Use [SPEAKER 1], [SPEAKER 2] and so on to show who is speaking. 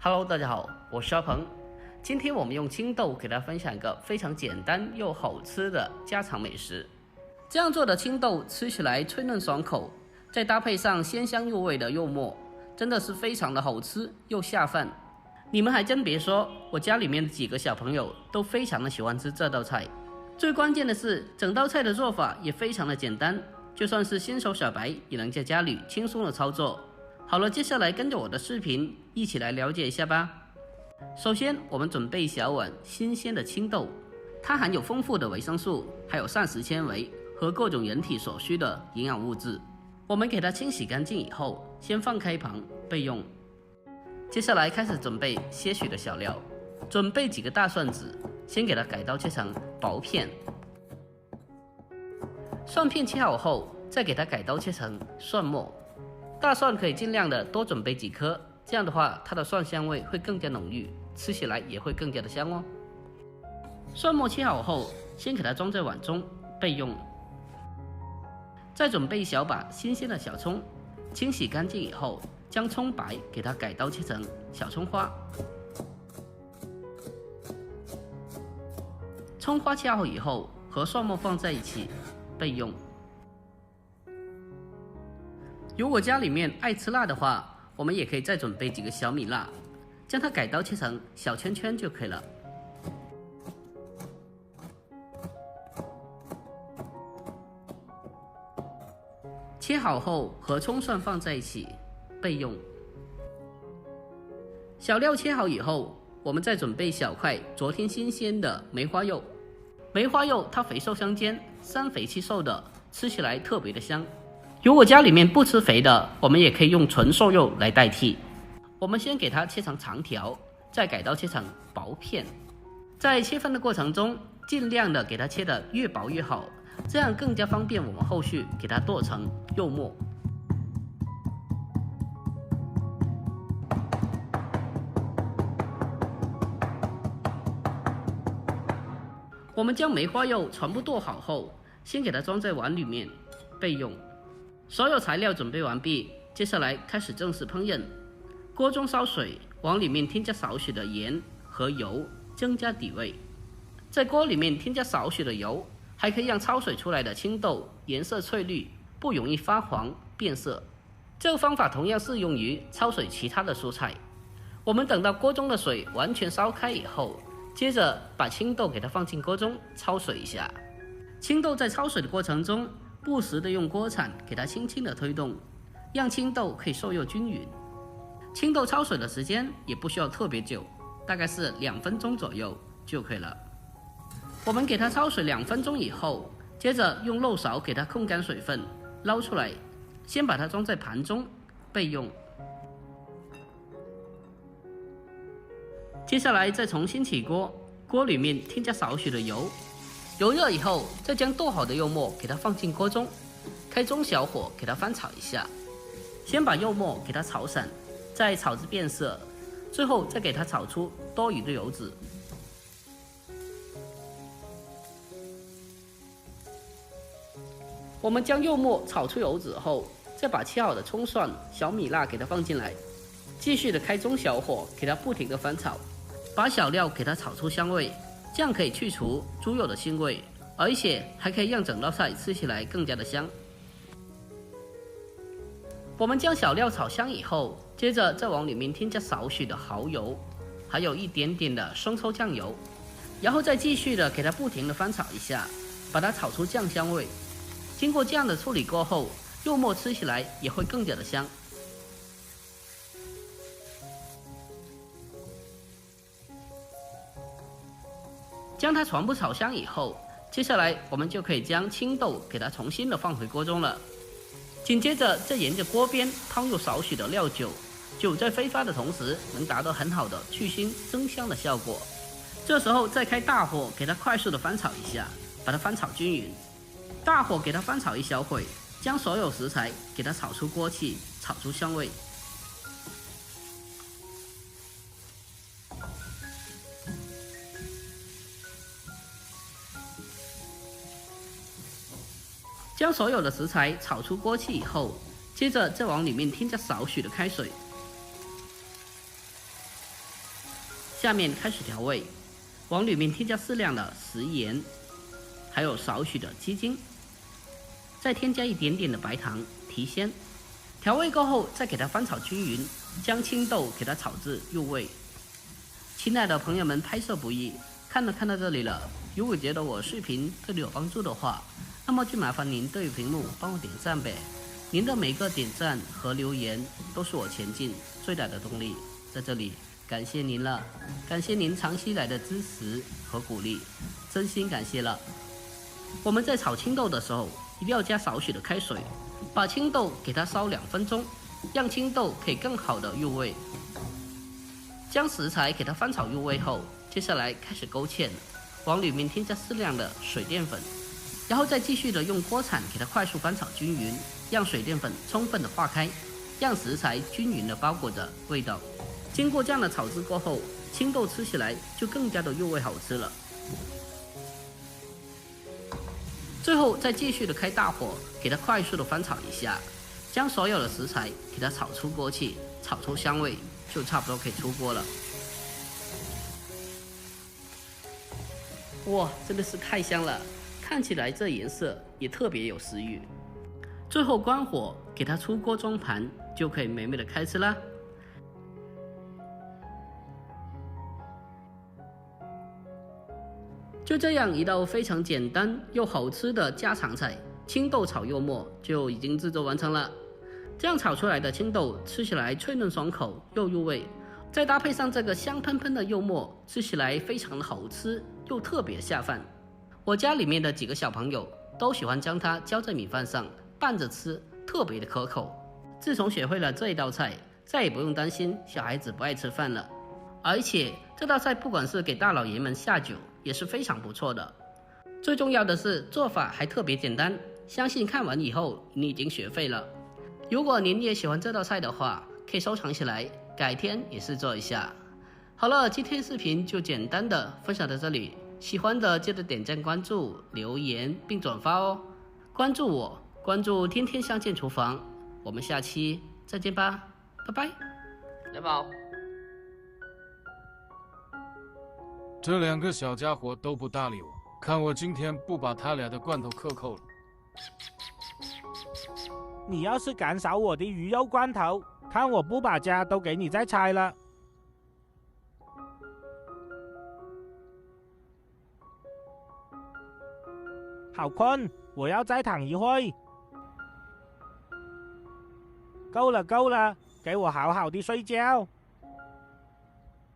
[SPEAKER 1] Hello， 大家好，我是阿鹏。今天我们用青豆给大家分享一个非常简单又好吃的家常美食。这样做的青豆吃起来脆嫩爽口，再搭配上鲜香入味的柚末，真的是非常的好吃又下饭。你们还真别说，我家里面的几个小朋友都非常的喜欢吃这道菜。最关键的是，整道菜的做法也非常的简单，就算是新手小白也能在家里轻松的操作。好了，接下来跟着我的视频一起来了解一下吧。首先，我们准备一小碗新鲜的青豆，它含有丰富的维生素，还有膳食纤维和各种人体所需的营养物质。我们给它清洗干净以后，先放开一旁备用。接下来开始准备些许的小料，准备几个大蒜子，先给它改刀切成薄片。蒜片切好后，再给它改刀切成蒜末。大蒜可以尽量的多准备几颗，这样的话它的蒜香味会更加浓郁，吃起来也会更加的香哦。蒜末切好后，先给它装在碗中备用。再准备一小把新鲜的小葱，清洗干净以后，将葱白给它改刀切成小葱花。葱花切好以后，和蒜末放在一起备用。如果家里面爱吃辣的话，我们也可以再准备几个小米辣，将它改刀切成小圈圈就可以了。切好后和葱蒜放在一起备用。小料切好以后，我们再准备小块昨天新鲜的梅花柚。梅花柚它肥瘦相间，三肥七瘦的，吃起来特别的香。如果家里面不吃肥的，我们也可以用纯瘦肉来代替。我们先给它切成长条，再改刀切成薄片。在切分的过程中，尽量的给它切得越薄越好，这样更加方便我们后续给它剁成柚末。我们将梅花柚全部剁好后，先给它装在碗里面备用。所有材料准备完毕，接下来开始正式烹饪。锅中烧水，往里面添加少许的盐和油，增加底味。在锅里面添加少许的油，还可以让焯水出来的青豆颜色翠绿，不容易发黄变色。这个方法同样适用于焯水其他的蔬菜。我们等到锅中的水完全烧开以后，接着把青豆给它放进锅中焯水一下。青豆在焯水的过程中，不时的用锅铲给它轻轻的推动，让青豆可以受热均匀。青豆焯水的时间也不需要特别久，大概是2分钟左右就可以了。我们给它焯水2分钟以后，接着用漏勺给它控干水分，捞出来，先把它装在盘中备用。接下来再重新起锅，锅里面添加少许的油。油热以后，再将剁好的柚末给它放进锅中，开中小火给它翻炒一下。先把柚末给它炒散，再炒至变色，最后再给它炒出多余的油脂。我们将柚末炒出油脂后，再把切好的葱蒜、小米辣给它放进来，继续的开中小火给它不停的翻炒，把小料给它炒出香味。这样可以去除猪肉的腥味，而且还可以让整道菜吃起来更加的香。我们将小料炒香以后，接着再往里面添加少许的蚝油，还有一点点的生抽酱油，然后再继续的给它不停的翻炒一下，把它炒出酱香味。经过这样的处理过后，柚末吃起来也会更加的香。将它全部炒香以后，接下来我们就可以将青豆给它重新的放回锅中了。紧接着再沿着锅边汤入少许的料酒，酒在挥发的同时能达到很好的去腥增香的效果。这时候再开大火给它快速的翻炒一下，把它翻炒均匀。大火给它翻炒一小会，将所有食材给它炒出锅气，炒出香味。将所有的食材炒出锅气以后，接着再往里面添加少许的开水，下面开始调味，往里面添加适量的食盐，还有少许的鸡精，再添加一点点的白糖提鲜。调味过后，再给它翻炒均匀，将青豆给它炒至入味。亲爱的朋友们，拍摄不易，看到这里了，如果觉得我视频对你有帮助的话，那么就麻烦您对屏幕帮我点赞呗。您的每个点赞和留言都是我前进最大的动力，在这里感谢您了，感谢您长期来的支持和鼓励，真心感谢了。我们在炒青豆的时候，一定要加少许的开水，把青豆给它烧2分钟，让青豆可以更好的入味。将食材给它翻炒入味后，接下来开始勾芡，往里面添加适量的水淀粉，然后再继续的用锅铲给它快速翻炒均匀，让水淀粉充分的化开，让食材均匀的包裹着味道。经过这样的炒制过后，青豆吃起来就更加的入味好吃了。最后再继续的开大火，给它快速的翻炒一下，将所有的食材给它炒出锅气，炒出香味，就差不多可以出锅了。哇，真的是太香了，看起来这颜色也特别有食欲。最后关火，给它出锅装盘，就可以美美的开吃啦。就这样，一道非常简单又好吃的家常菜——青豆炒肉末就已经制作完成了。这样炒出来的青豆吃起来脆嫩爽口又入味，再搭配上这个香喷喷的肉末，吃起来非常的好吃又特别下饭。我家里面的几个小朋友都喜欢将它浇在米饭上拌着吃，特别的可口。自从学会了这一道菜，再也不用担心小孩子不爱吃饭了。而且这道菜不管是给大老爷们下酒也是非常不错的。最重要的是做法还特别简单，相信看完以后你已经学会了。如果您也喜欢这道菜的话，可以收藏起来，改天也试做一下。好了，今天视频就简单的分享到这里，喜欢的记得点赞、关注、留言并转发哦。关注我，关注天天相见厨房，我们下期再见吧，拜拜。来宝，
[SPEAKER 2] 这2个小家伙都不搭理我，看我今天不把他俩的罐头克扣了。
[SPEAKER 3] 你要是敢扫我的鱼肉罐头，看我不把家都给你再拆了。好困，我要再躺一会。够了，给我好好的睡觉。